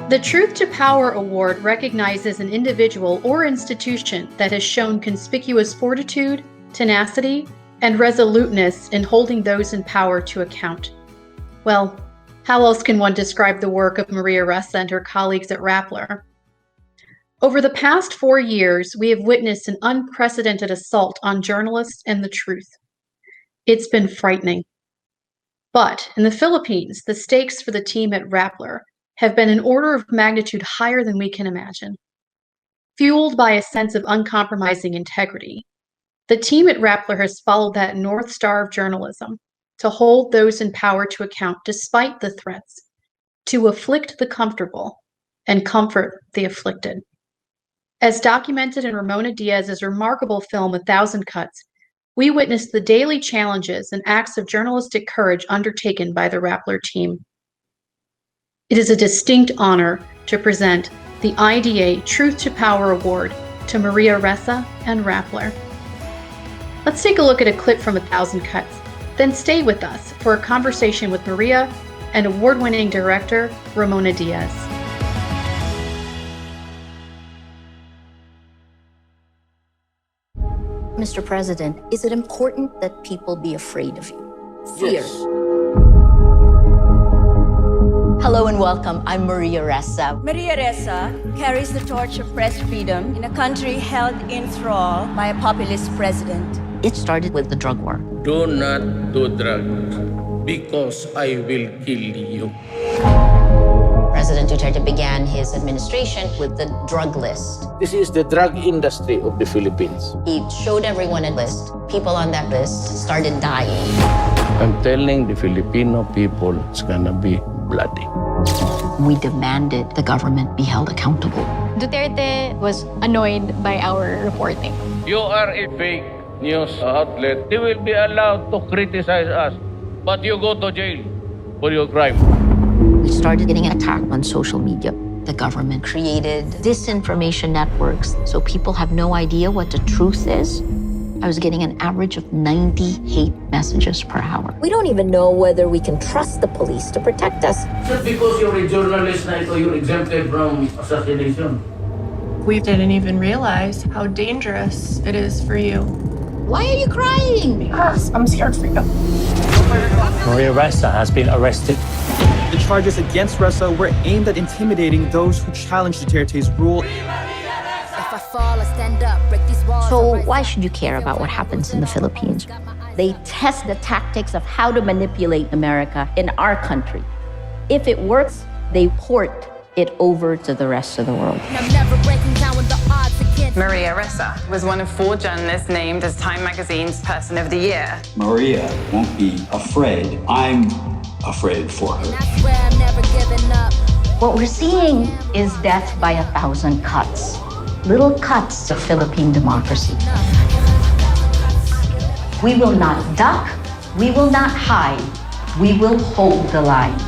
The Truth to Power Award recognizes an individual or institution that has shown conspicuous fortitude, tenacity, and resoluteness in holding those in power to account. Well, how else can one describe the work of Maria Ressa and her colleagues at Rappler? Over the past 4 years, we have witnessed an unprecedented assault on journalists and the truth. It's been frightening. But in the Philippines, the stakes for the team at Rappler have been an order of magnitude higher than we can imagine. Fueled by a sense of uncompromising integrity, the team at Rappler has followed that North Star of journalism to hold those in power to account despite the threats, to afflict the comfortable and comfort the afflicted. As documented in Ramona Diaz's remarkable film, A Thousand Cuts, we witnessed the daily challenges and acts of journalistic courage undertaken by the Rappler team. It is a distinct honor to present the IDA Truth to Power Award to Maria Ressa and Rappler. Let's take a look at a clip from A Thousand Cuts, then stay with us for a conversation with Maria and award-winning director Ramona Diaz. Mr. President, is it important that people be afraid of you? Fear. Yes. Hello and welcome. I'm Maria Ressa. Maria Ressa carries the torch of press freedom in a country held in thrall by a populist president. It started with the drug war. Do not do drugs because I will kill you. President Duterte began his administration with the drug list. This is the drug industry of the Philippines. He showed everyone a list. People on that list started dying. I'm telling the Filipino people it's gonna be bloody. We demanded the government be held accountable. Duterte was annoyed by our reporting. You are a fake news outlet. They will be allowed to criticize us, but you go to jail for your crime. We started getting attacked on social media. The government created disinformation networks, so people have no idea what the truth is. I was getting an average of 90 hate messages per hour. We don't even know whether we can trust the police to protect us. Just because you're a journalist na ito, you're exempted from assassination. We didn't even realize how dangerous it is for you. Why are you crying? Because I'm scared for you. Maria Ressa has been arrested. The charges against Ressa were aimed at intimidating those who challenged Duterte's rule. So why should you care about what happens in the Philippines? They test the tactics of how to manipulate America in our country. If it works, they port it over to the rest of the world. Maria Ressa was one of 4 journalists named as Time Magazine's Person of the Year. Maria won't be afraid. I'm afraid for her. What we're seeing is death by 1,000 cuts. Little cuts of Philippine democracy. We will not duck. We will not hide. We will hold the line.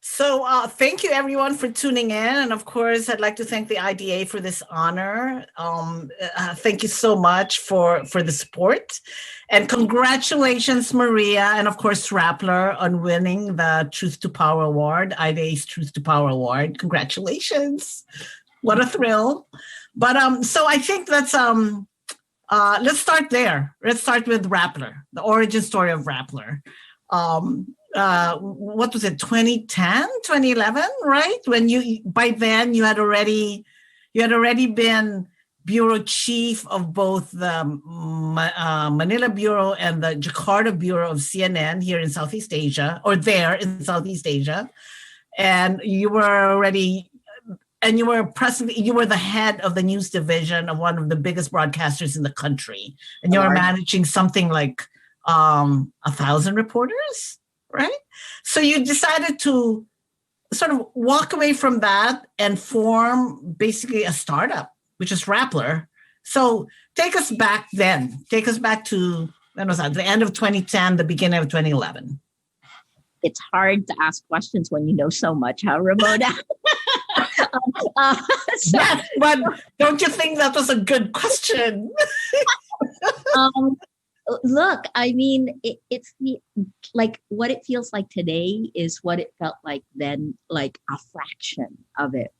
So thank you, everyone, for tuning in. And of course, I'd like to thank the IDA for this honor. Thank you so much for the support. And congratulations, Maria, and of course, Rappler, on winning the Truth to Power Award, IDA's Truth to Power Award. Congratulations. What a thrill. But so I think let's start there. Let's start with Rappler, the origin story of Rappler. What was it, 2010, 2011, right? When by then you had already been bureau chief of both the Manila Bureau and the Jakarta Bureau of CNN here in Southeast Asia, or there in Southeast Asia. And you were the head of the news division of one of the biggest broadcasters in the country. And you were managing something like 1,000 reporters, right? So you decided to sort of walk away from that and form basically a startup, which is Rappler. So take us back then. Take us back to, when was that? The end of 2010, the beginning of 2011. It's hard to ask questions when you know so much, huh, Ramona? So, yes, but don't you think that was a good question? Look, I mean, it's like what it feels like today is what it felt like then, like a fraction of it.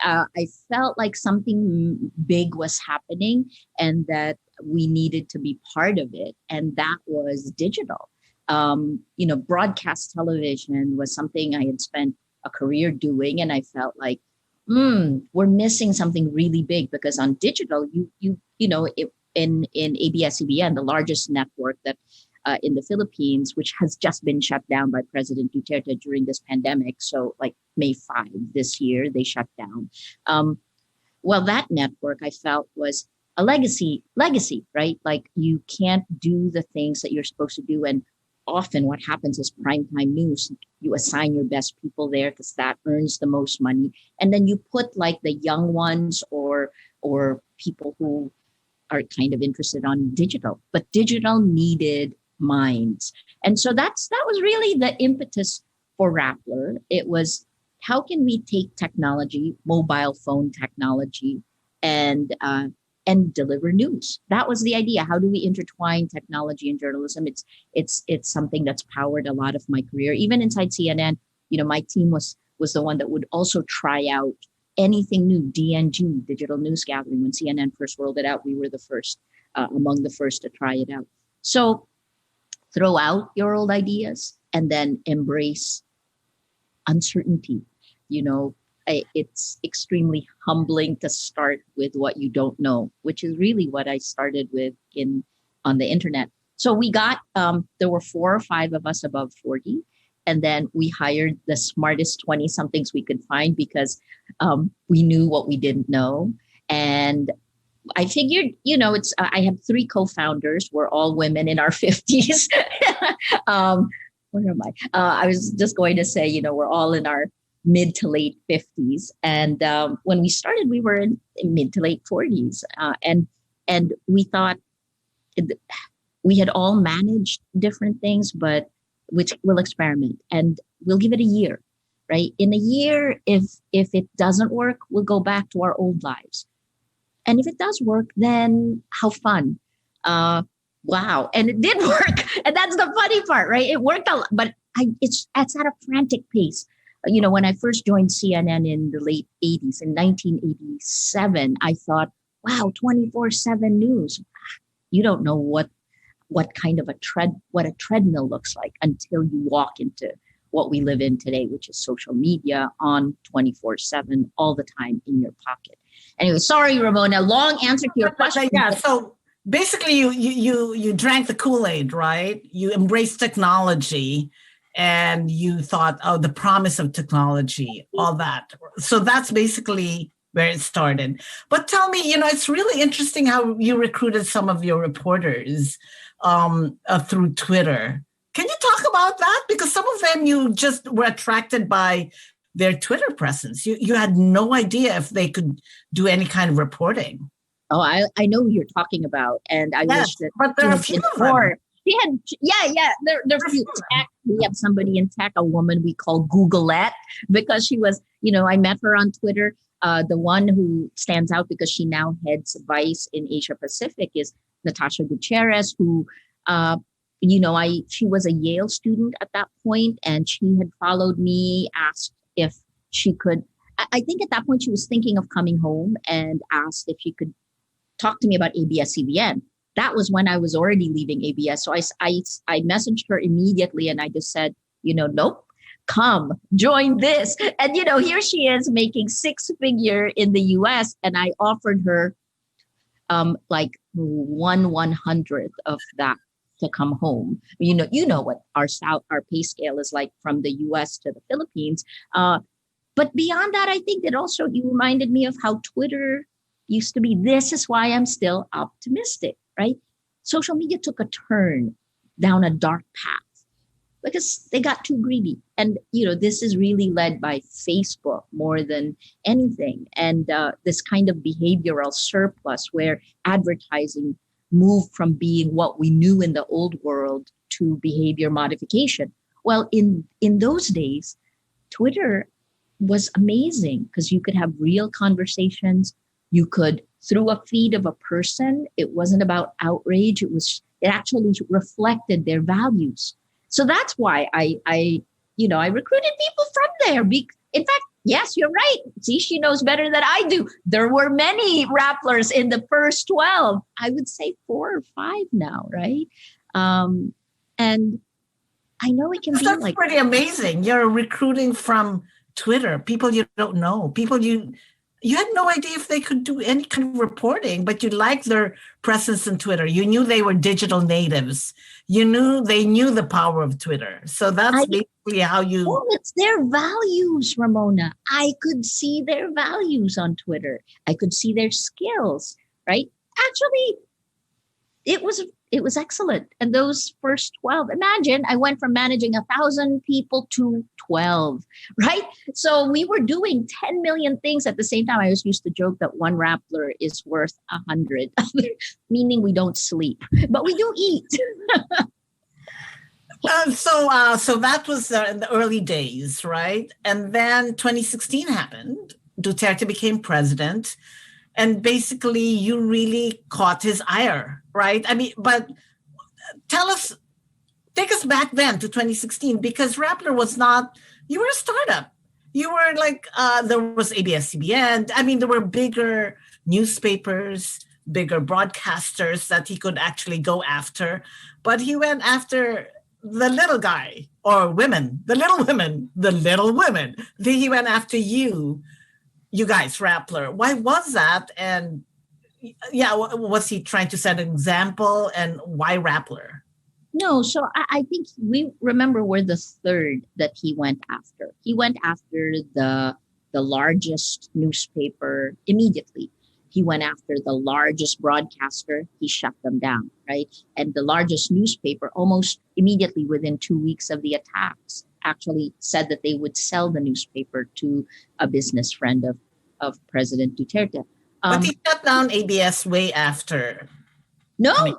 I felt like something big was happening and that we needed to be part of it. And that was digital. Broadcast television was something I had spent a career doing. And I felt like, we're missing something really big, because on digital, in ABS-CBN, the largest network that in the Philippines, which has just been shut down by President Duterte during this pandemic. So like May 5 this year, they shut down. Well, that network I felt was a legacy, right? Like you can't do the things that you're supposed to do. And often what happens is primetime news, you assign your best people there because that earns the most money. And then you put like the young ones or people who are kind of interested on digital, but digital needed minds. And so that was really the impetus for Rappler. It was, how can we take technology, mobile phone technology, and deliver news? That was the idea. How do we intertwine technology and journalism? It's something that's powered a lot of my career. Even inside CNN, my team was the one that would also try out anything new, DNG, digital news gathering. When CNN first rolled it out, we were the first, among the first to try it out. So throw out your old ideas and then embrace uncertainty. It's extremely humbling to start with what you don't know, which is really what I started with on the internet. So we got, there were 4 or 5 of us above 40. And then we hired the smartest 20-somethings we could find because we knew what we didn't know. And I figured, I have 3 co-founders. We're all women in our 50s. Where am I? I was just going to say, we're all in our mid to late 50s. And when we started, we were in mid to late 40s. And we thought we had all managed different things, but which we'll experiment and we'll give it a year, right? In a year, if it doesn't work, we'll go back to our old lives. And if it does work, then how fun. Wow. And it did work. And that's the funny part, right? It worked a lot, but it's at a frantic pace. When I first joined CNN in the late 80s, in 1987, I thought, wow, 24/7 news. You don't know what kind of a treadmill looks like until you walk into what we live in today, which is social media on 24/7 all the time in your pocket. Anyway, sorry, Ramona, long answer to your question. Yeah. So basically you drank the Kool-Aid, right? You embraced technology and you thought, the promise of technology, all that. So that's basically where it started. But tell me, it's really interesting how you recruited some of your reporters through Twitter. Can you talk about that? Because some of them you just were attracted by their Twitter presence. You had no idea if they could do any kind of reporting. Oh, I know who you're talking about. And I wish that... But there are a few of them. There are a few. We have somebody in tech, a woman we call Googleette, because she was, I met her on Twitter. The one who stands out because she now heads Vice in Asia Pacific is Natasha Gutierrez, who, she was a Yale student at that point, and she had followed me, asked if she could. I think at that point she was thinking of coming home and asked if she could talk to me about ABS-CBN. That was when I was already leaving ABS. So I messaged her immediately and I just said, nope, come join this. And, here she is making 6-figure in the US. And I offered her like 1/100th of that to come home. You know what our pay scale is like from the US to the Philippines. But beyond that, I think that also you reminded me of how Twitter used to be. This is why I'm still optimistic, right? Social media took a turn down a dark path because they got too greedy. And, this is really led by Facebook more than anything. And this kind of behavioral surplus where advertising moved from being what we knew in the old world to behavior modification. Well, in those days, Twitter was amazing because you could have real conversations. You could, through a feed of a person, it wasn't about outrage. It actually reflected their values. So that's why I recruited people from there. In fact, yes, you're right. See, she knows better than I do. There were many Rapplers in the first 12. I would say 4 or 5 now, right? And I know it can be That's pretty amazing. You're recruiting from Twitter, people you don't know, people you had no idea if they could do any kind of reporting, but you liked their presence in Twitter. You knew they were digital natives. They knew the power of Twitter. So that's basically how you... Oh, it's their values, Ramona. I could see their values on Twitter. I could see their skills, right? Actually, it was excellent. And those first 12, imagine I went from managing 1,000 people to 12, right? So we were doing 10 million things at the same time. I always used to joke that one Rappler is worth 100, meaning we don't sleep, but we do eat. So that was in the early days, right? And then 2016 happened. Duterte became president. And basically, you really caught his ire, right? I mean, but take us back then to 2016, because Rappler was not, you were a startup. You were like, there was ABS-CBN. I mean, there were bigger newspapers, bigger broadcasters that he could actually go after. But he went after the little guy, or women, the little women. He went after you guys, Rappler. Why was that? And yeah, was he trying to set an example? And why Rappler? No, so I think we remember we're the third that he went after. He went after the largest newspaper immediately. He went after the largest broadcaster. He shut them down, right? And the largest newspaper, almost immediately within 2 weeks of the attacks, actually said that they would sell the newspaper to a business friend of President Duterte. But he shut down ABS way after. No,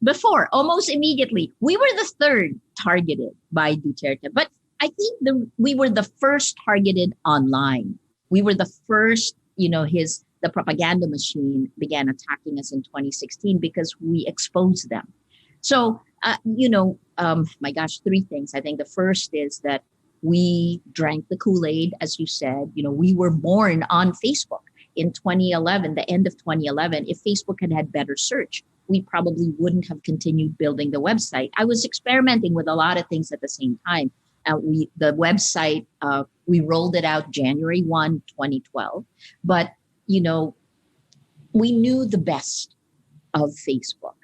before, almost immediately. We were the third targeted by Duterte. But I think we were the first targeted online. We were the first, the propaganda machine began attacking us in 2016 because we exposed them. So, my gosh, 3 things. I think the first is that we drank the Kool-Aid, as you said. We were born on Facebook in 2011, the end of 2011. If Facebook had better search, we probably wouldn't have continued building the website. I was experimenting with a lot of things at the same time. The website, we rolled it out January 1, 2012. But, we knew the best of Facebook.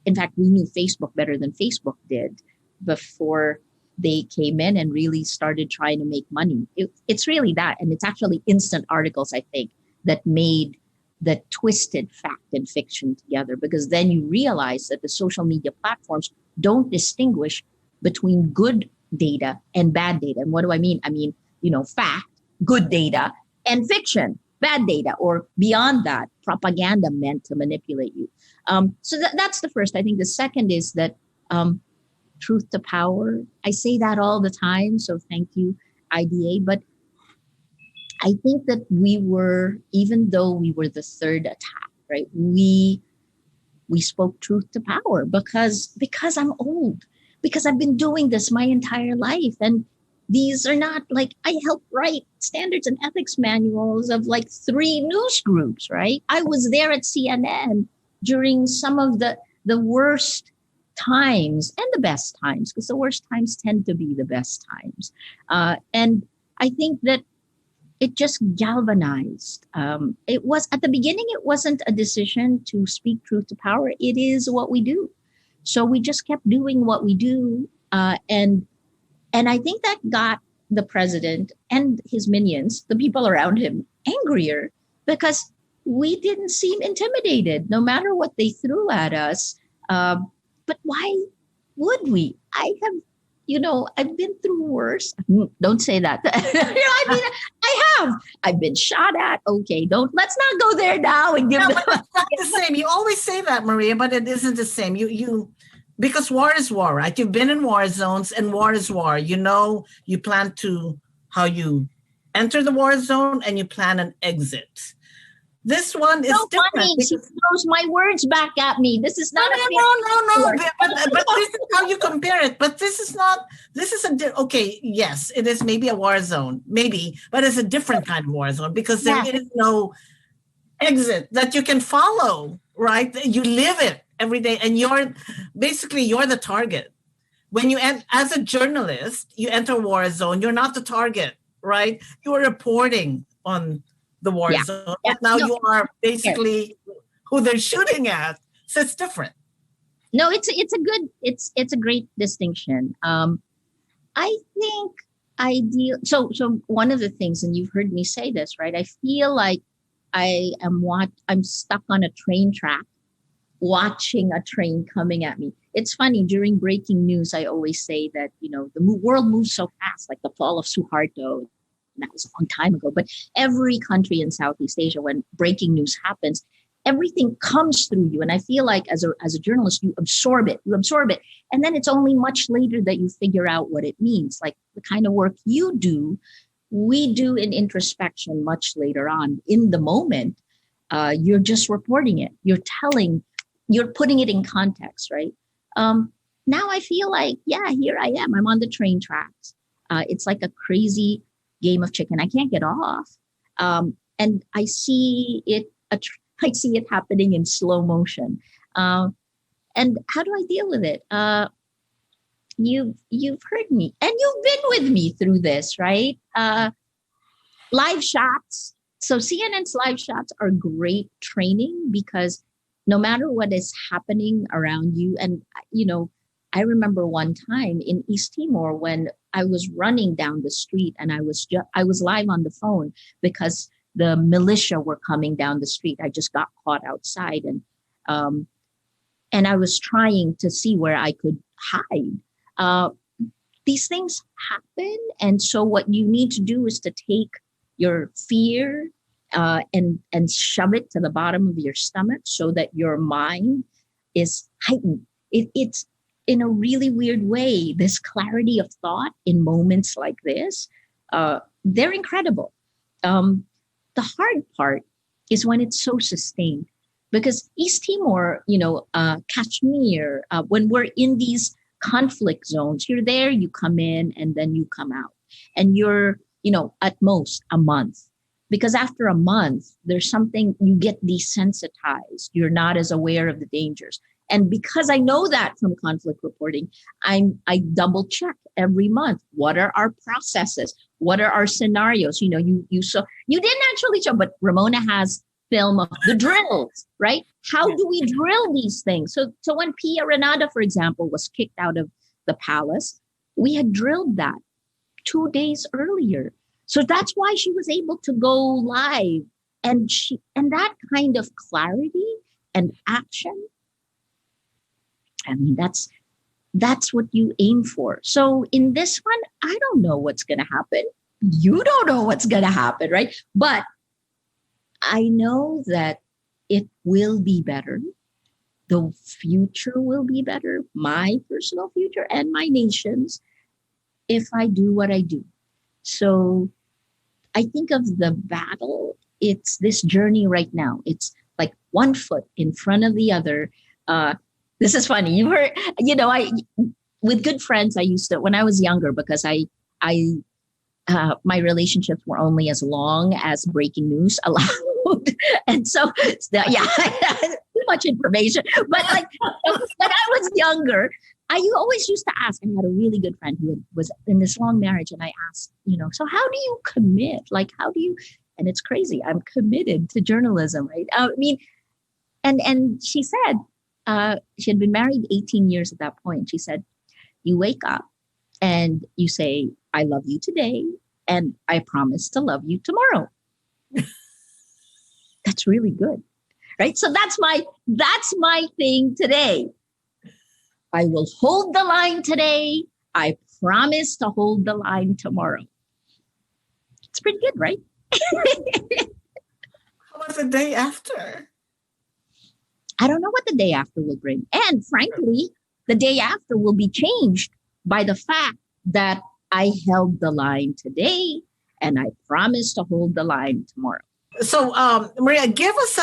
In fact, we knew Facebook better than Facebook did before they came in and really started trying to make money. It's really that. And it's actually instant articles, I think, that twisted fact and fiction together, because then you realize that the social media platforms don't distinguish between good data and bad data. And what do I mean? I mean, fact, good data, and fiction, bad data, or beyond that, propaganda meant to manipulate you. So that's the first. I think the second is that truth to power. I say that all the time, so thank you, IDA. But I think that even though we were the third attack, right? We spoke truth to power because I'm old, because I've been doing this my entire life. And these are not like, I helped write standards and ethics manuals of like 3 news groups, right? I was there at CNN during some of the worst times and the best times, because the worst times tend to be the best times. And I think that it just galvanized. It was, at the beginning, it wasn't a decision to speak truth to power. It is what we do. So we just kept doing what we do. And I think that got the president and his minions, the people around him, angrier because we didn't seem intimidated, no matter what they threw at us. But why would we? I've been through worse. Don't say that. I have. I've been shot at. Okay, let's not go there now and give them. But it's not the same. You always say that, Maria, but it isn't the same. Because war is war, right? You've been in war zones, and war is war. You plan how you enter the war zone and you plan an exit. This one is different. Funny. She throws my words back at me. This is not no. But this is how you compare it. But this is not. This is okay. Yes, it is maybe a war zone, maybe, but it's a different kind of war zone because there is no exit that you can follow. Right? You live it every day, and you're the target. When you as a journalist, you enter a war zone. You're not the target, right? You are reporting on the war zone. But now you are basically who they're shooting at. So it's different. No, it's a great distinction. I think ideal. So one of the things, and you've heard me say this, right? I feel like I'm stuck on a train track, watching a train coming at me. It's funny, during breaking news, I always say that, the world moves so fast, like the fall of Suharto. That was a long time ago. But every country in Southeast Asia, when breaking news happens, everything comes through you. And I feel like as a journalist, you absorb it. And then it's only much later that you figure out what it means. Like the kind of work you do, we do in introspection much later on. In the moment, you're just reporting it. You're putting it in context, right? Now I feel like, here I am. I'm on the train tracks. It's like a crazy game of chicken. I can't get off. And I see it happening in slow motion. And how do I deal with it? You've heard me, and you've been with me through this, right? Live shots. So CNN's live shots are great training because no matter what is happening around you, and I remember one time in East Timor when I was running down the street and I was live on the phone because the militia were coming down the street. I just got caught outside and I was trying to see where I could hide. These things happen, and so what you need to do is to take your fear and shove it to the bottom of your stomach so that your mind is heightened. It's in a really weird way, this clarity of thought in moments like this, they're incredible. The hard part is when it's so sustained, because East Timor, Kashmir, when we're in these conflict zones, you're there, you come in, and then you come out, and you're, at most a month. Because after a month, there's something, you get desensitized. You're not as aware of the dangers. And because I know that from conflict reporting, I double check every month. What are our processes? What are our scenarios? You didn't actually show, but Ramona has film of the drills, right? How do we drill these things? So when Pia Renata, for example, was kicked out of the palace, we had drilled that 2 days earlier. So that's why she was able to go live. And that kind of clarity and action, I mean, that's what you aim for. So in this one, I don't know what's going to happen. You don't know what's going to happen, right? But I know that it will be better. The future will be better, my personal future and my nation's, if I do what I do. So I think of the battle, it's this journey right now. It's like one foot in front of the other. This is funny. You heard, with good friends, I used to, when I was younger, because my relationships were only as long as breaking news allowed. And so, too much information. But like when I was younger, you always used to ask. I had a really good friend who was in this long marriage, and I asked, so how do you commit? Like, how do you? And it's crazy. I'm committed to journalism, right? And she said, she had been married 18 years at that point. She said, you wake up and you say, I love you today, and I promise to love you tomorrow. That's really good, right? So that's my thing today. I will hold the line today. I promise to hold the line tomorrow. It's pretty good, right? How about the day after? I don't know what the day after will bring. And frankly, the day after will be changed by the fact that I held the line today And I promise to hold the line tomorrow. So, Maria, give us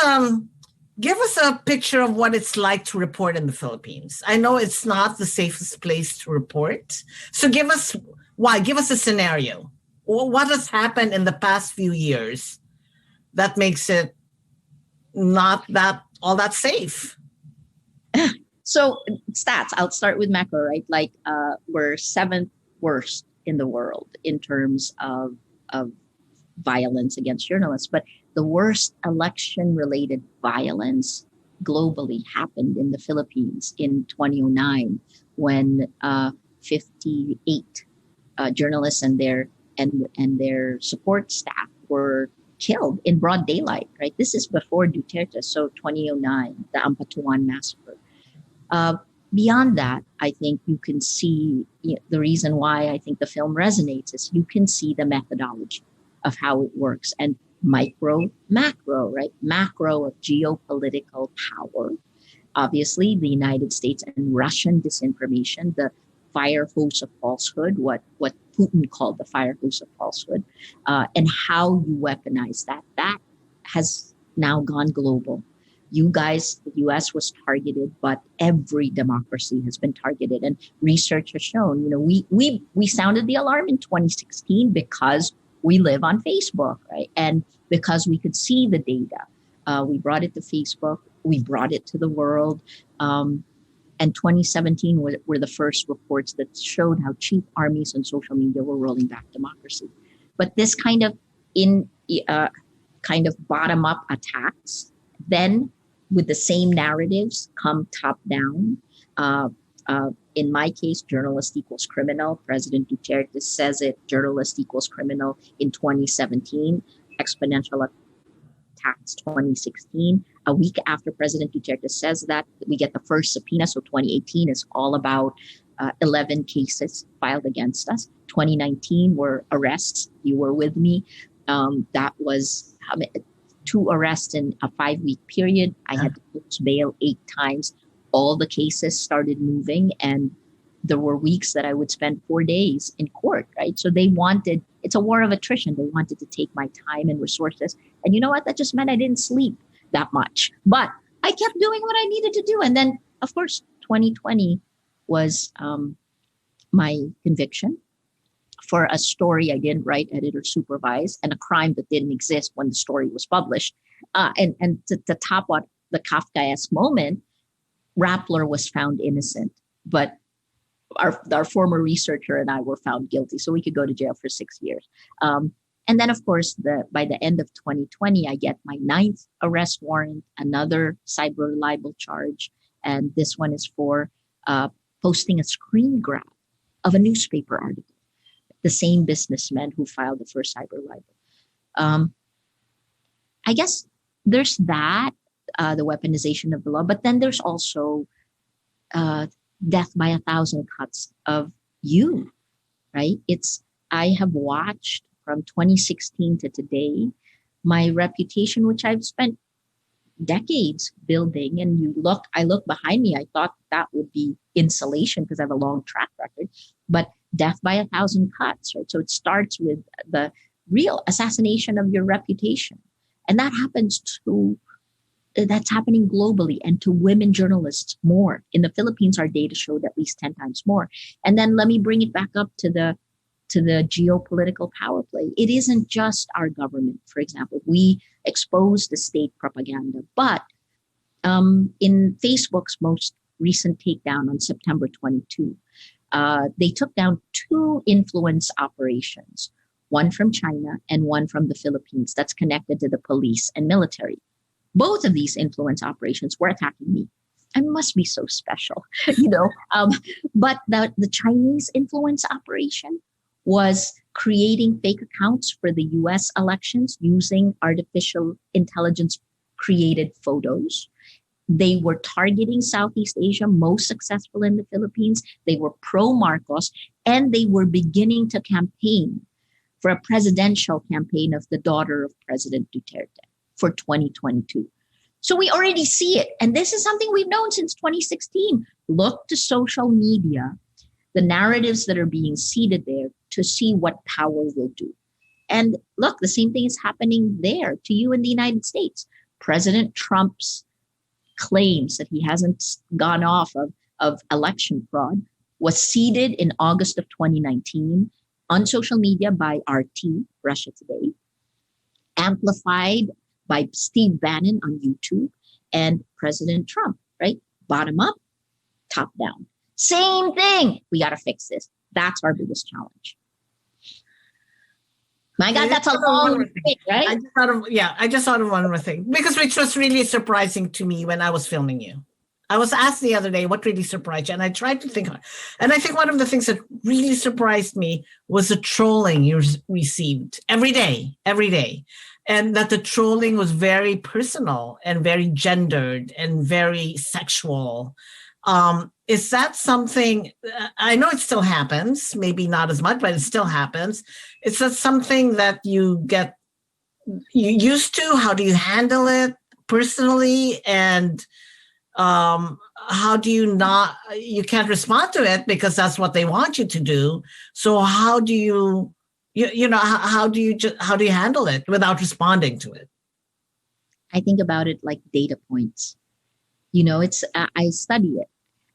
a picture of what it's like to report in the Philippines. I know it's not the safest place to report. So give us a scenario. What has happened in the past few years that makes it not all that safe? So stats, I'll start with macro, right? Like we're 7th worst in the world in terms of violence against journalists. But the worst election-related violence globally happened in the Philippines in 2009 when 58 journalists and their support staff were killed in broad daylight, right? This is before Duterte, so 2009, the Ampatuan massacre. Beyond that, I think you can see the reason why I think the film resonates is you can see the methodology of how it works, and micro, macro, right? Macro of geopolitical power. Obviously, the United States and Russian disinformation, the fire hose of falsehood, what Putin called the fire hose of falsehood, and how you weaponize that. That has now gone global. You guys, the US was targeted, but every democracy has been targeted. And research has shown, we sounded the alarm in 2016 because we live on Facebook, right? And because we could see the data. We brought it to Facebook, we brought it to the world. And 2017 were the first reports that showed how cheap armies and social media were rolling back democracy. But this kind of bottom-up attacks, then with the same narratives come top-down. In my case, journalist equals criminal. President Duterte says it, journalist equals criminal in 2017. Exponential attacks 2016. A week after President Duterte says that, we get the first subpoena. So 2018 is all about 11 cases filed against us. 2019 were arrests. You were with me. That was 2 arrests in a 5-week period. I had to post bail 8 times. All the cases started moving, and there were weeks that I would spend 4 days in court, right? So they wanted, it's a war of attrition. They wanted to take my time and resources. And you know what? That just meant I didn't sleep that much. But I kept doing what I needed to do. And then, of course, 2020 was my conviction for a story I didn't write, editor, supervise, and a crime that didn't exist when the story was published. And to top what the Kafkaesque moment, Rappler was found innocent, but our former researcher and I were found guilty, so we could go to jail for 6 years. And then, of course, by the end of 2020, I get my 9th arrest warrant, another cyber libel charge, and this one is for posting a screen grab of a newspaper article. The same businessman who filed the first cyber libel. I guess there's that, the weaponization of the law, but then there's also death by 1,000 cuts of you, right? I have watched from 2016 to today, my reputation, which I've spent decades building, and I look behind me, I thought that would be insulation because I have a long track record, but death by 1,000 cuts, right? So it starts with the real assassination of your reputation. And that that's happening globally, and to women journalists more. In the Philippines, our data showed at least 10 times more. And then let me bring it back up to the geopolitical power play. It isn't just our government, for example. We expose the state propaganda, but in Facebook's most recent takedown on September 22, they took down 2 influence operations, one from China and one from the Philippines that's connected to the police and military. Both of these influence operations were attacking me. I must be so special, but the Chinese influence operation was creating fake accounts for the US elections using artificial intelligence created photos. They were targeting Southeast Asia, most successful in the Philippines. They were pro-Marcos, and they were beginning to campaign for a presidential campaign of the daughter of President Duterte for 2022. So we already see it. And this is something we've known since 2016. Look to social media, the narratives that are being seeded there, to see what power will do. And look, the same thing is happening there to you in the United States. President Trump's claims that he hasn't gone off of election fraud was seeded in August of 2019 on social media by RT, Russia Today, amplified by Steve Bannon on YouTube, and President Trump, right? Bottom up, top down. Same thing. We got to fix this. That's our biggest challenge. My God, that's a long thing, right? I just thought of one more thing, because which was really surprising to me when I was filming you. I was asked the other day what really surprised you, and I tried to think, and I think one of the things that really surprised me was the trolling you received every day, and that the trolling was very personal and very gendered and very sexual. Is that something, I know it still happens, maybe not as much, but it still happens. Is that something that you used to? How do you handle it personally? And how do you can't respond to it because that's what they want you to do. So how do you handle it without responding to it? I think about it like data points. It's I study it,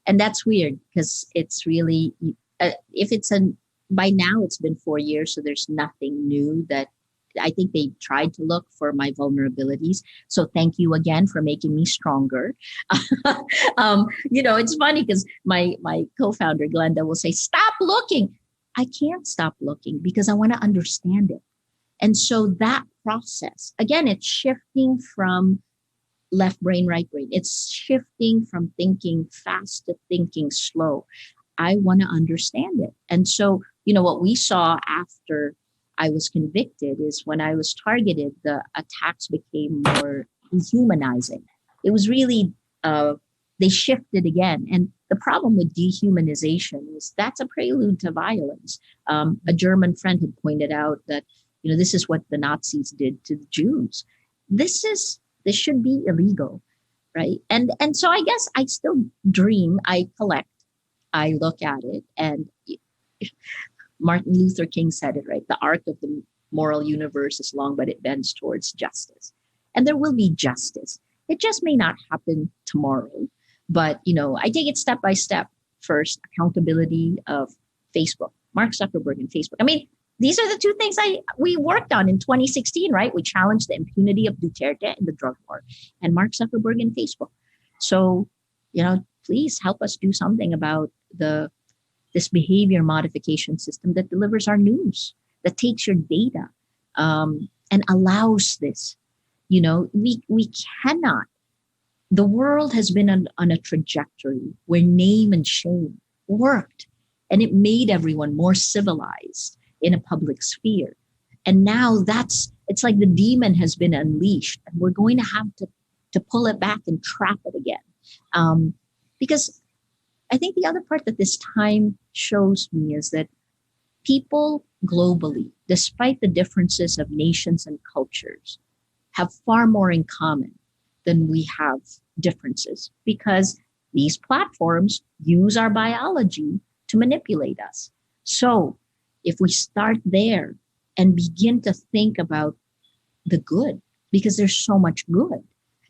and that's weird because it's really by now it's been 4 years, so there's nothing new that I think they tried to look for my vulnerabilities. So thank you again for making me stronger. It's funny because my co-founder Glenda will say, "Stop looking." I can't stop looking because I want to understand it. And so that process, again, it's shifting from left brain, right brain. It's shifting from thinking fast to thinking slow. I want to understand it. And so, what we saw after I was convicted is when I was targeted, the attacks became more dehumanizing. It was really, they shifted again. And the problem with dehumanization is that's a prelude to violence. A German friend had pointed out that, this is what the Nazis did to the Jews. This should be illegal, right? And so I guess I still dream, I collect, I look at it, and Martin Luther King said it, right? The arc of the moral universe is long, but it bends towards justice. And there will be justice. It just may not happen tomorrow. But, I take it step by step. First, accountability of Facebook, Mark Zuckerberg and Facebook. I mean, these are the two things we worked on in 2016, right? We challenged the impunity of Duterte in the drug war, and Mark Zuckerberg and Facebook. So, please help us do something about this behavior modification system that delivers our news, that takes your data, and allows this. We cannot. The world has been on a trajectory where name and shame worked, and it made everyone more civilized in a public sphere. And now it's like the demon has been unleashed, and we're going to have to pull it back and trap it again. Because I think the other part that this time shows me is that people globally, despite the differences of nations and cultures, have far more in common than we have differences, because these platforms use our biology to manipulate us. So if we start there and begin to think about the good, because there's so much good.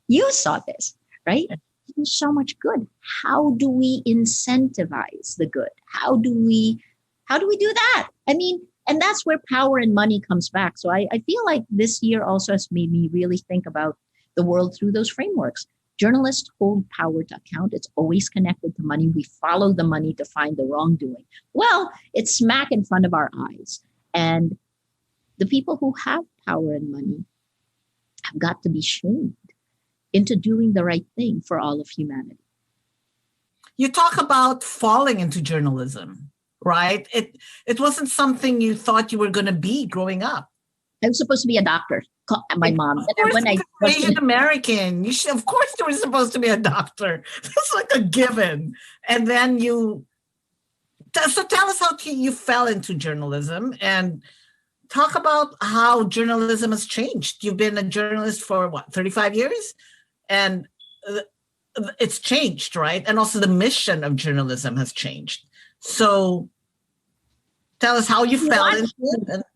You saw this, right? There's so much good. How do we incentivize the good? How do we do that? I mean, and that's where power and money comes back. So I feel like this year also has made me really think about the world through those frameworks. Journalists hold power to account. It's always connected to money. We follow the money to find the wrongdoing. Well, it's smack in front of our eyes. And the people who have power and money have got to be shamed into doing the right thing for all of humanity. You talk about falling into journalism, right? It wasn't something you thought you were going to be growing up. I was supposed to be a doctor. My mom. Of course, when Asian American, of course you were supposed to be a doctor. That's like a given. And then so tell us how you fell into journalism, and talk about how journalism has changed. You've been a journalist for 35 years? And it's changed, right? And also the mission of journalism has changed. So Tell us how you felt.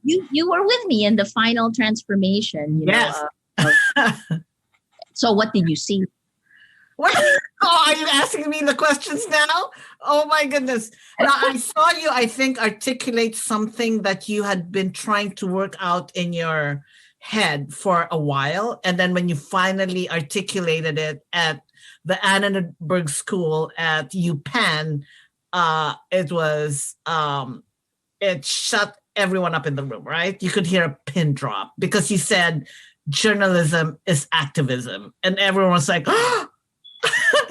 You were with me in the final transformation. Yes. So what did you see? What? Oh, are you asking me the questions now? Oh my goodness. Now I saw you, I think, articulate something that you had been trying to work out in your head for a while. And then when you finally articulated it at the Annenberg School at UPenn, it was, it shut everyone up in the room, right? You could hear a pin drop because you said journalism is activism. And everyone was like, oh!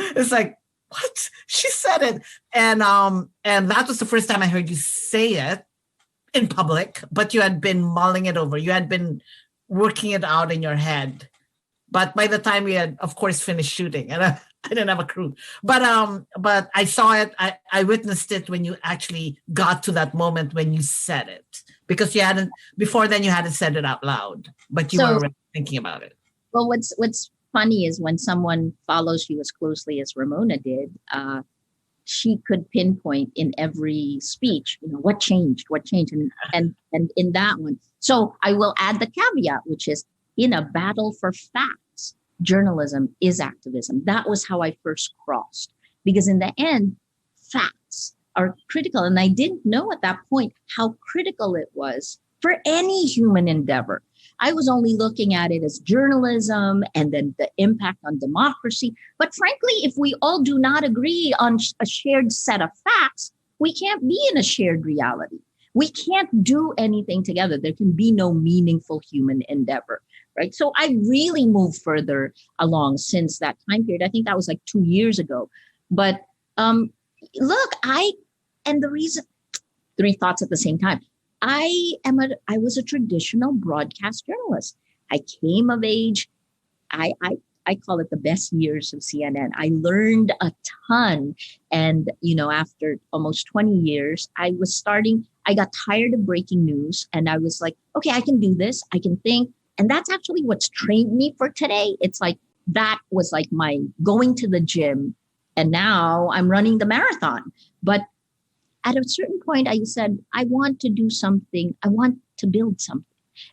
It's like, what? She said it. And that was the first time I heard you say it in public, but you had been mulling it over. You had been working it out in your head. But by the time we had, of course, finished shooting, and I didn't have a crew. But I saw it, I witnessed it when you actually got to that moment when you said it. Because you hadn't, before then you hadn't said it out loud, but you were already thinking about it. Well, what's funny is when someone follows you as closely as Ramona did, she could pinpoint in every speech, what changed, and in that one. So I will add the caveat, which is in a battle for facts, journalism is activism. That was how I first crossed, because in the end, facts are critical. And I didn't know at that point how critical it was for any human endeavor. I was only looking at it as journalism and then the impact on democracy. But frankly, if we all do not agree on a shared set of facts, we can't be in a shared reality. We can't do anything together. There can be no meaningful human endeavor, right? So I really moved further along since that time period. I think that was like 2 years ago. But look, the reason, 3 thoughts at the same time. I was a traditional broadcast journalist. I came of age. I call it the best years of CNN. I learned a ton. And, after almost 20 years, I got tired of breaking news. And I was like, okay, I can do this. I can think. And that's actually what's trained me for today. It's like, that was like my going to the gym. And now I'm running the marathon. But at a certain point, I said, I want to do something. I want to build something.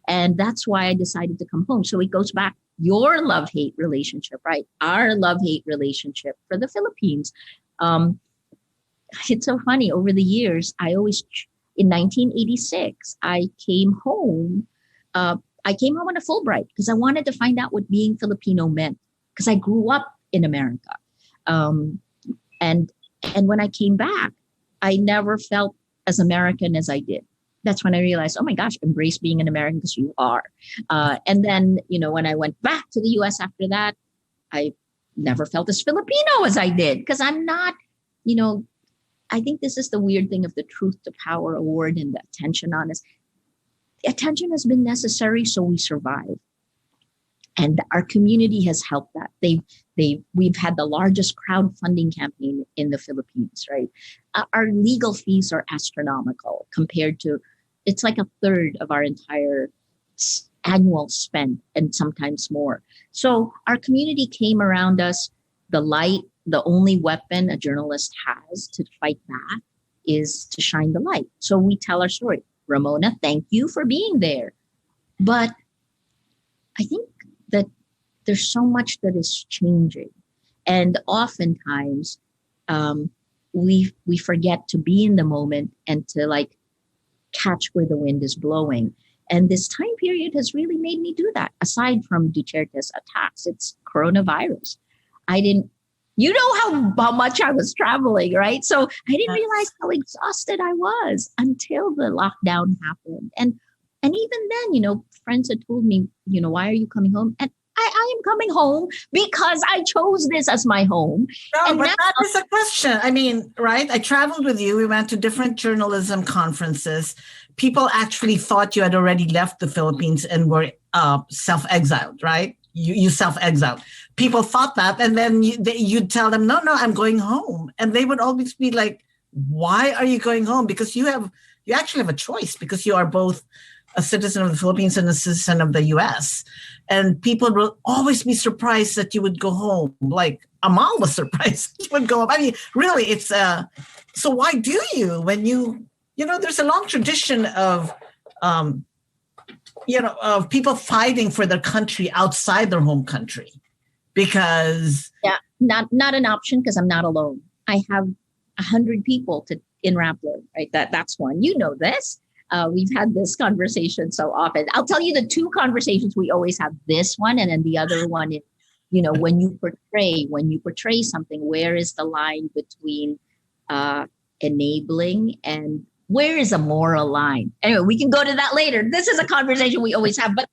And that's why I decided to come home. So it goes back, your love-hate relationship, right? Our love-hate relationship for the Philippines. It's so funny. Over the years, in 1986, I came home. I came home on a Fulbright because I wanted to find out what being Filipino meant, because I grew up in America. And when I came back, I never felt as American as I did. That's when I realized, oh my gosh, embrace being an American because you are. And then, when I went back to the US after that, I never felt as Filipino as I did because I'm not, I think this is the weird thing of the Truth to Power Award and the attention on us. The attention has been necessary so we survive. And our community has helped that. We've had the largest crowdfunding campaign in the Philippines, right? Our legal fees are astronomical compared to, it's like a third of our entire annual spend and sometimes more. So our community came around us. The only weapon a journalist has to fight back is to shine the light. So we tell our story. Ramona, thank you for being there. But I think that there's so much that is changing. And oftentimes we forget to be in the moment and to catch where the wind is blowing. And this time period has really made me do that. Aside from Duterte's attacks, it's coronavirus. You know how much I was traveling, right? So I didn't realize how exhausted I was until the lockdown happened. And even then, friends had told me, why are you coming home? And I am coming home because I chose this as my home. No, but that is a question. I mean, right? I traveled with you. We went to different journalism conferences. People actually thought you had already left the Philippines and were self-exiled, right? You self-exiled. People thought that. And then you'd tell them, no, I'm going home. And they would always be like, why are you going home? Because you actually have a choice because you are both a citizen of the Philippines and a citizen of the US. And people will always be surprised that you would go home. Like Amal was surprised you would go home. I mean, really, it's, so why do you, when you there's a long tradition of, of people fighting for their country outside their home country, because not an option, because I'm not alone. I have 100 people in Rappler, right? That's one. You know this. We've had this conversation so often. I'll tell you the two conversations we always have. This one, and then the other one is, when you portray something, where is the line between enabling and where is a moral line? Anyway, we can go to that later. This is a conversation we always have. But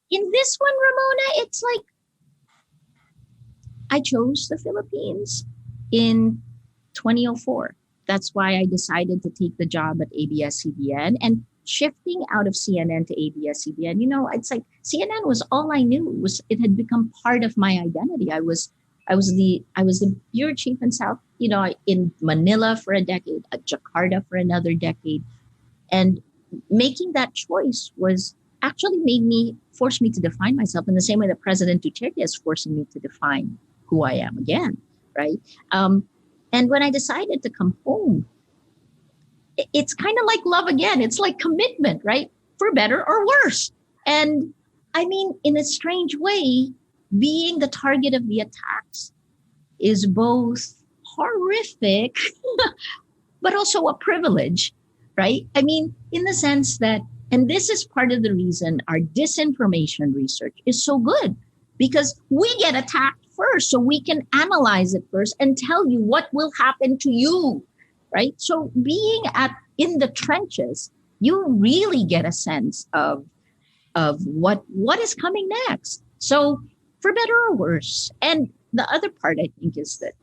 in this one, Ramona, it's like, I chose the Philippines in 2004. That's why I decided to take the job at ABS-CBN, and shifting out of CNN to ABS-CBN. It's like CNN was all I knew. It had become part of my identity. I was the bureau chief in South, in Manila for a decade, at Jakarta for another decade, and making that choice was actually forced me to define myself in the same way that President Duterte is forcing me to define who I am again, right? And when I decided to come home, it's kind of like love again. It's like commitment, right? For better or worse. And I mean, in a strange way, being the target of the attacks is both horrific, but also a privilege, right? I mean, in the sense that, and this is part of the reason our disinformation research is so good, because we get attacked first, so we can analyze it first and tell you what will happen to you, right? So being in the trenches, you really get a sense of what is coming next. So for better or worse. And the other part, I think, is that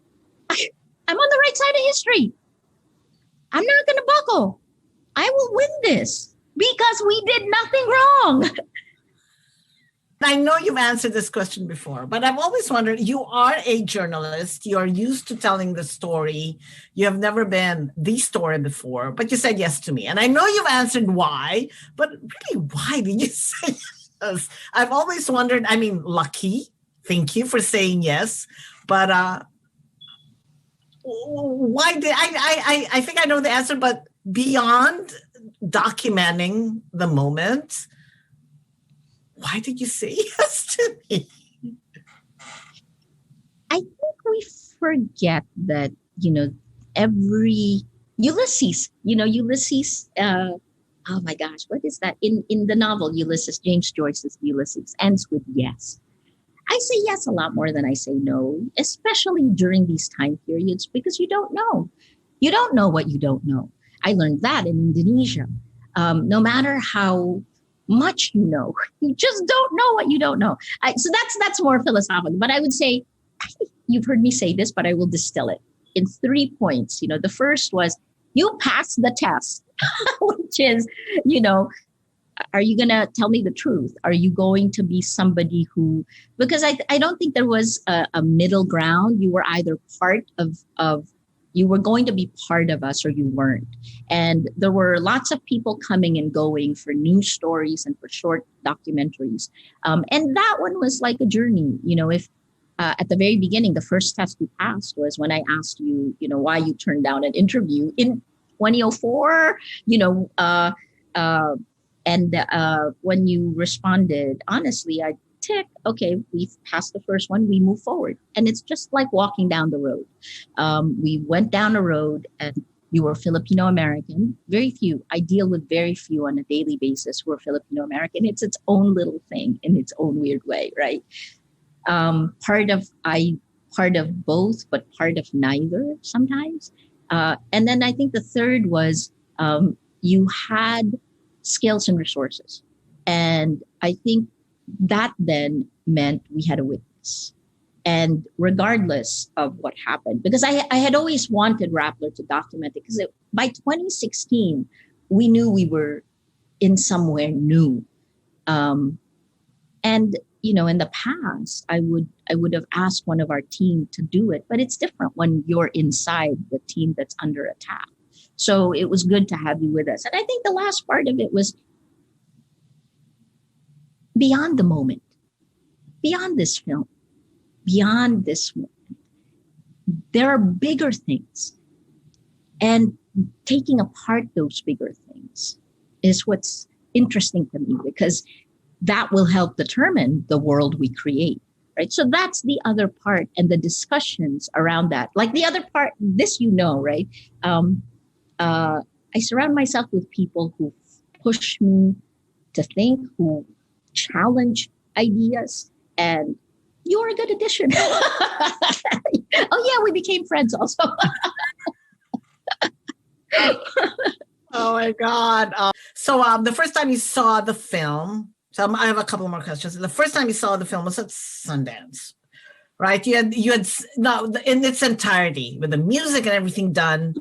I'm on the right side of history. I'm not going to buckle. I will win this because we did nothing wrong. I know you've answered this question before, but I've always wondered, you are a journalist. You're used to telling the story. You have never been the story before, but you said yes to me. And I know you've answered why, but really, why did you say yes? I've always wondered, I mean, lucky. Thank you for saying yes. But why did I think I know the answer, but beyond documenting the moment, why did you say yes to me? I think we forget that, every Ulysses, oh my gosh, what is that? In the novel Ulysses, James Joyce's Ulysses ends with yes. I say yes a lot more than I say no, especially during these time periods, because you don't know. You don't know what you don't know. I learned that in Indonesia. No matter how much you know, you just don't know what you don't know. So that's more philosophical. But I would say, you've heard me say this, but I will distill it in 3 points. The first was, you pass the test, which is, are you going to tell me the truth? Are you going to be somebody who, because I don't think there was a middle ground. You were either part of you were going to be part of us or you weren't. And there were lots of people coming and going for news stories and for short documentaries. And that one was like a journey. If at the very beginning, the first test you passed was when I asked you, why you turned down an interview in 2004, and when you responded, honestly, I tick, okay, we've passed the first one, we move forward. And it's just like walking down the road. We went down a road and you were Filipino-American. Very few. I deal with very few on a daily basis who are Filipino-American. It's its own little thing in its own weird way, right? Part of both, but part of neither sometimes. And then I think the third was you had skills and resources. And I think that then meant we had a witness. And regardless of what happened, because I had always wanted Rappler to document it, because by 2016, we knew we were in somewhere new. And, in the past, I would have asked one of our team to do it, but it's different when you're inside the team that's under attack. So it was good to have you with us. And I think the last part of it was beyond the moment, beyond this film, beyond this moment, there are bigger things. And taking apart those bigger things is what's interesting to me, because that will help determine the world we create, right? So that's the other part, and the discussions around that. Like the other part, this, right? I surround myself with people who push me to think, who challenge ideas, and you're a good addition. Oh yeah, we became friends also. Oh my God. So the first time you saw the film, so I have a couple more questions. The first time you saw the film was at Sundance, right? You had no, in its entirety, with the music and everything done.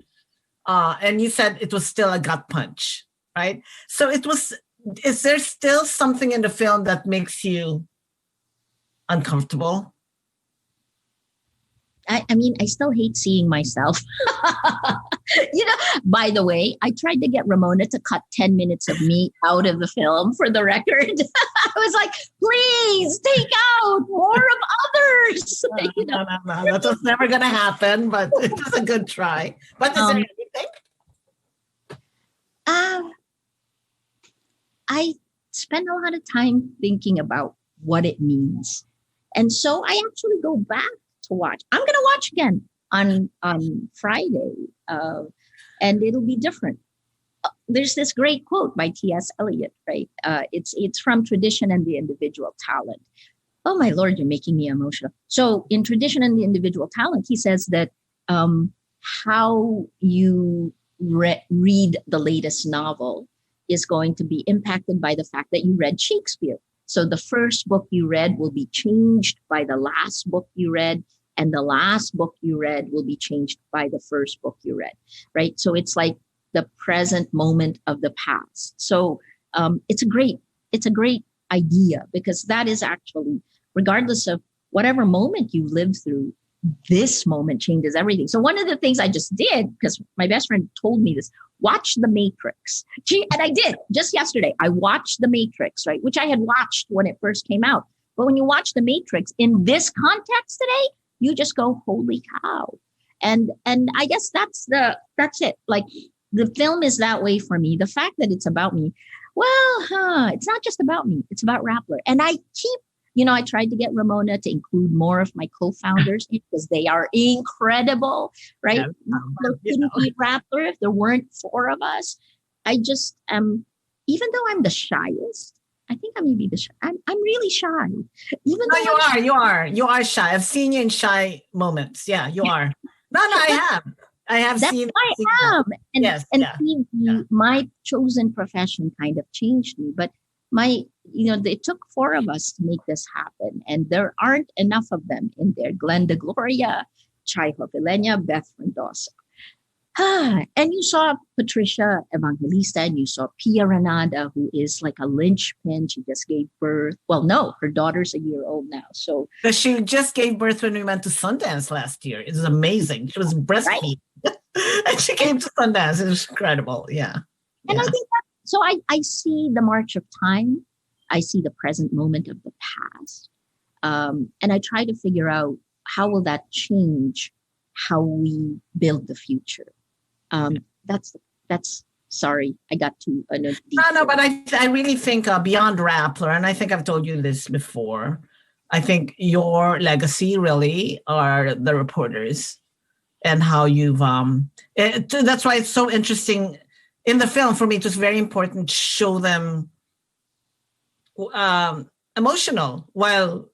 And you said it was still a gut punch, right? So is there still something in the film that makes you uncomfortable? I mean, I still hate seeing myself. By the way, I tried to get Ramona to cut 10 minutes of me out of the film, for the record. I was like, please take out more of others. No. That was never going to happen, but it was a good try. But is there anything? I spend a lot of time thinking about what it means. And so I actually go back to watch. I'm going to watch again on Friday, and it'll be different. There's this great quote by T.S. Eliot, right? It's from Tradition and the Individual Talent. Oh my Lord, you're making me emotional. So in Tradition and the Individual Talent, he says that how you read the latest novel is going to be impacted by the fact that you read Shakespeare. So the first book you read will be changed by the last book you read, and the last book you read will be changed by the first book you read, right? So it's like the present moment of the past. So it's a great idea, because that is actually, regardless of whatever moment you live through, this moment changes everything. So one of the things I just did, because my best friend told me this, watch The Matrix. And I did just yesterday. I watched The Matrix, right? Which I had watched when it first came out. But when you watch The Matrix in this context today, you just go, holy cow. And I guess that's it. Like, the film is that way for me. The fact that it's about me, it's not just about me. It's about Rappler. And I keep, I tried to get Ramona to include more of my co-founders because they are incredible, right? Rappler couldn't be Rappler if there weren't four of us. I just even though I'm the shyest, I think I may be I'm really shy. Even though you are shy. I've seen you in shy moments. Yeah, you are. No, I have seen. That's I am. And, yes, my chosen profession kind of changed me. But it took four of us to make this happen. And there aren't enough of them in there. Glenda Gloria, Chai Hovilenya, Beth Mendoza. And you saw Patricia Evangelista, and you saw Pia Renada, who is like a linchpin. She just gave birth. Well, no, her daughter's a year old now. So she just gave birth when we went to Sundance last year. It was amazing. She was breastfeeding. Right? And she came to Sundance. It was incredible. Yeah. And I think so I see the march of time. I see the present moment of the past. And I try to figure out, how will that change how we build the future? That's sorry, I got to No, but I really think beyond Rappler, and I think I've told you this before, I think your legacy really are the reporters, and how you've that's why it's so interesting in the film. For me, it was very important to show them emotional while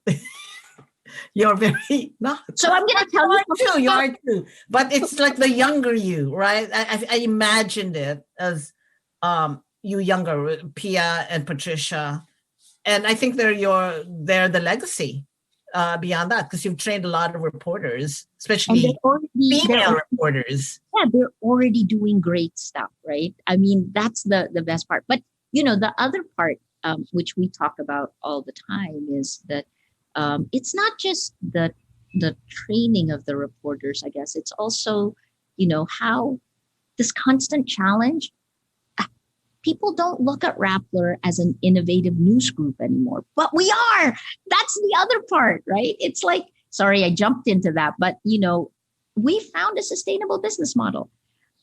you're very not. So I'm going to tell you. You are too. But it's like the younger you, right? I imagined it as you younger, Pia and Patricia. And I think they're the legacy beyond that, because you've trained a lot of reporters, especially female reporters. Yeah, they're already doing great stuff, right? I mean, that's the best part. But, the other part, which we talk about all the time, is that it's not just the training of the reporters, I guess. It's also, how this constant challenge. People don't look at Rappler as an innovative news group anymore, but we are. That's the other part, right? It's like, sorry, I jumped into that, but we found a sustainable business model.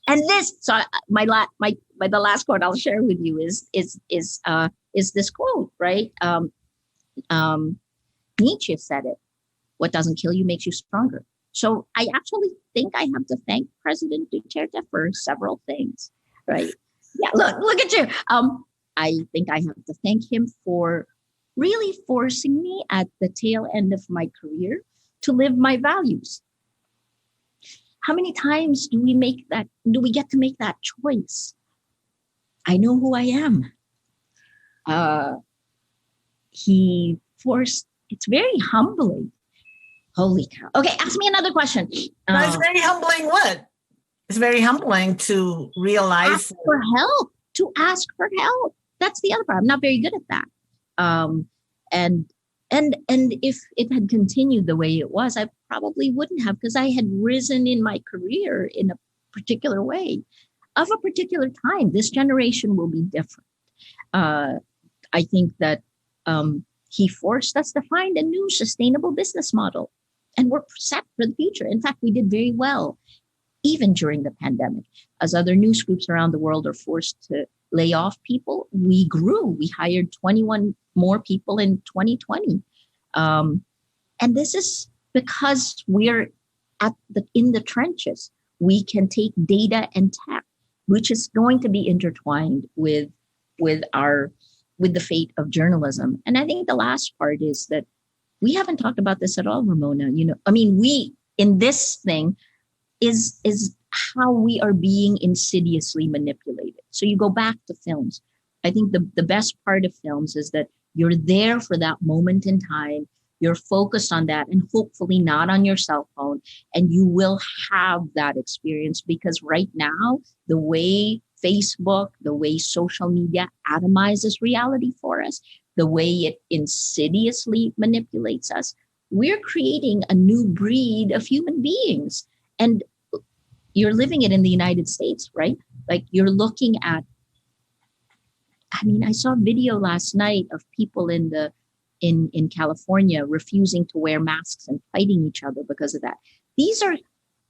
And this, so the last quote I'll share with you is this quote, right? Nietzsche said it. What doesn't kill you makes you stronger. So I actually think I have to thank President Duterte for several things, right? Yeah, look at you. I think I have to thank him for really forcing me at the tail end of my career to live my values. How many times do we get to make that choice? I know who I am. It's very humbling. Holy cow. Okay, ask me another question. It's very humbling what? It's very humbling to realize. Ask for help. That's the other part. I'm not very good at that. And if it had continued the way it was, I probably wouldn't have, because I had risen in my career in a particular way of a particular time. This generation will be different. I think that he forced us to find a new sustainable business model, and we're set for the future. In fact, we did very well, even during the pandemic. As other news groups around the world are forced to lay off people, we grew. We hired 21 more people in 2020. And this is because we're in the trenches. We can take data and tech, which is going to be intertwined with the fate of journalism. And I think the last part is that we haven't talked about this at all, Ramona. We in this thing is how we are being insidiously manipulated. So you go back to films. I think the best part of films is that you're there for that moment in time. You're focused on that, and hopefully not on your cell phone. And you will have that experience, because right now, the way Facebook, the way social media atomizes reality for us, the way it insidiously manipulates us, we're creating a new breed of human beings. And you're living it in the United States, right? Like, you're looking at, I saw a video last night of people in California refusing to wear masks and fighting each other because of that. These are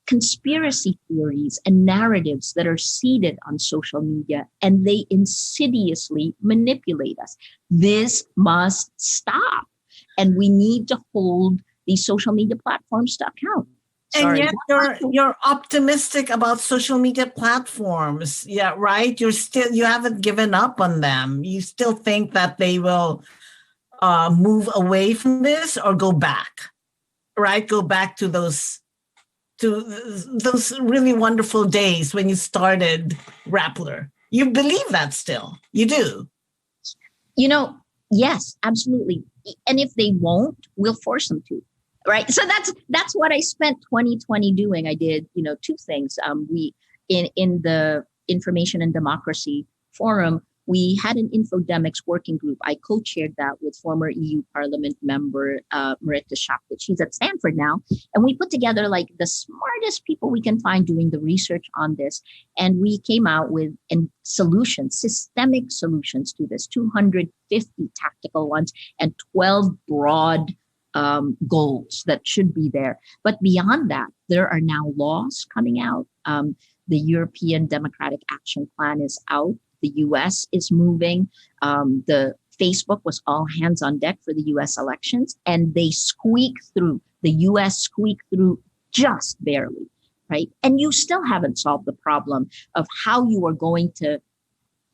conspiracy theories and narratives that are seeded on social media, and they insidiously manipulate us. This must stop. And we need to hold these social media platforms to account. And yet you're optimistic about social media platforms. Yeah, right? You haven't given up on them. You still think that they will move away from this or go back, right? Go back to those really wonderful days when you started Rappler. You believe that still. You do. Yes, absolutely. And if they won't, we'll force them to. Right. So that's what I spent 2020 doing. I did, two things. We in the Information and Democracy Forum, we had an infodemics working group. I co-chaired that with former EU Parliament member Maria Ressa. She's at Stanford now. And we put together like the smartest people we can find doing the research on this. And we came out with solutions, systemic solutions to this, 250 tactical ones and 12 broad goals that should be there. But beyond that, there are now laws coming out. The European Democratic Action Plan is out. The US is moving. The Facebook was all hands on deck for the US elections, and they the US squeaked through just barely, right? And you still haven't solved the problem of how you are going to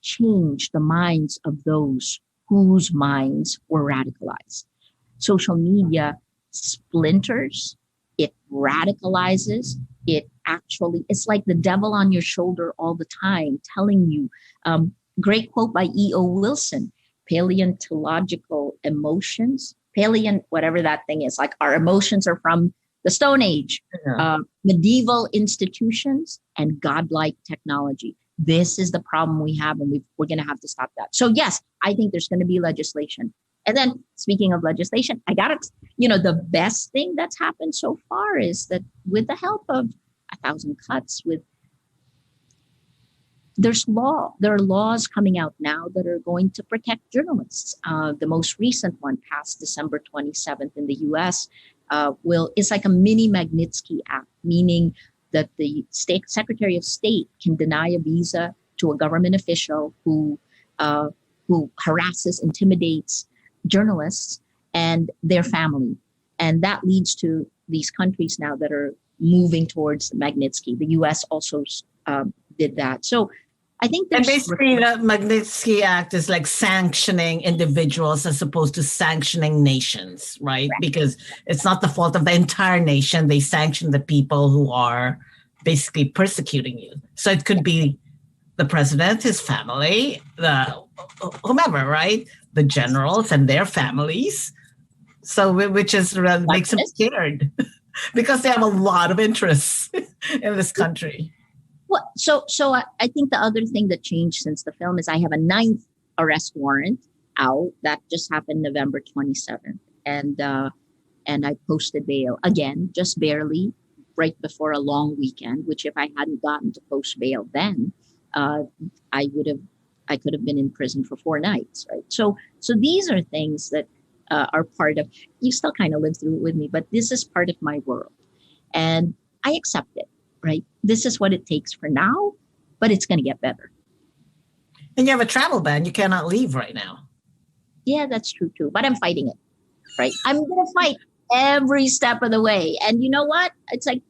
change the minds of those whose minds were radicalized. Social media splinters, it radicalizes, it's like the devil on your shoulder all the time, telling you, great quote by E.O. Wilson, paleontological emotions, whatever that thing is, like our emotions are from the Stone Age, medieval institutions and godlike technology. This is the problem we have, and we're going to have to stop that. So yes, I think there's going to be legislation. And then speaking of legislation, the best thing that's happened so far is that with the help of A Thousand Cuts, there are laws coming out now that are going to protect journalists. The most recent one passed December 27th in the US. It's like a mini Magnitsky Act, meaning that the state Secretary of State can deny a visa to a government official who harasses, intimidates journalists and their family. And that leads to these countries now that are moving towards Magnitsky. The U.S. also did that. So I think and basically the Magnitsky Act is like sanctioning individuals as opposed to sanctioning nations, right? Correct. Because it's not the fault of the entire nation. They sanction the people who are basically persecuting you. So it could be the president, his family, whomever, right? The generals and their families. So which is makes them scared because they have a lot of interests in this country. Well, so I think the other thing that changed since the film is I have a 9th arrest warrant out that just happened November 27th, and I posted bail again, just barely, right before a long weekend. Which if I hadn't gotten to post bail then, I could have been in prison for 4 nights, right? So these are things that are part of. You still kind of live through it with me, but this is part of my world, and I accept it. Right? This is what it takes for now, but it's going to get better. And you have a travel ban. You cannot leave right now. Yeah, that's true too. But I'm fighting it, right? I'm going to fight every step of the way. And you know what? It's like,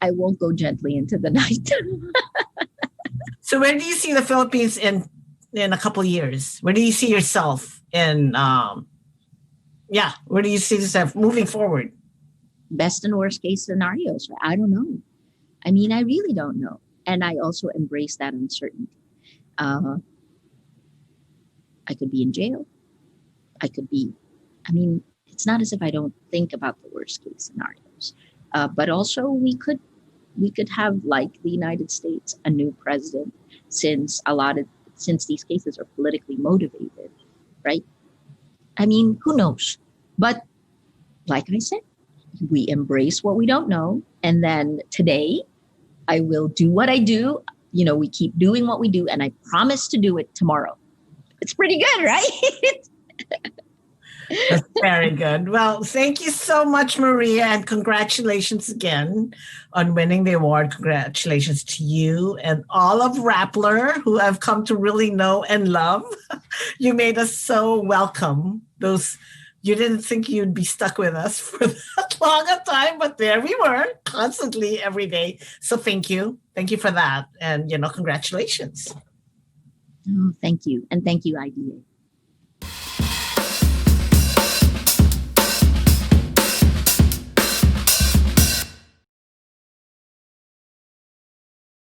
I won't go gently into the night. So where do you see the Philippines in a couple of years? Where do you see yourself in, where do you see yourself moving forward? Best and worst case scenarios. I don't know. I mean, I really don't know. And I also embrace that uncertainty. I could be in jail. It's not as if I don't think about the worst case scenarios. But also we could have, like the United States, a new president since these cases are politically motivated, right? I mean, who knows? But like I said, we embrace what we don't know. And then today, I will do what I do. You know, we keep doing what we do, and I promise to do it tomorrow. It's pretty good, right? That's very good. Well, thank you so much, Maria, and congratulations again on winning the award. Congratulations to you and all of Rappler, who I've come to really know and love. You made us so welcome. You didn't think you'd be stuck with us for that long a time, but there we were, constantly, every day. So thank you. Thank you for that. And, congratulations. Oh, thank you. And thank you, IDA.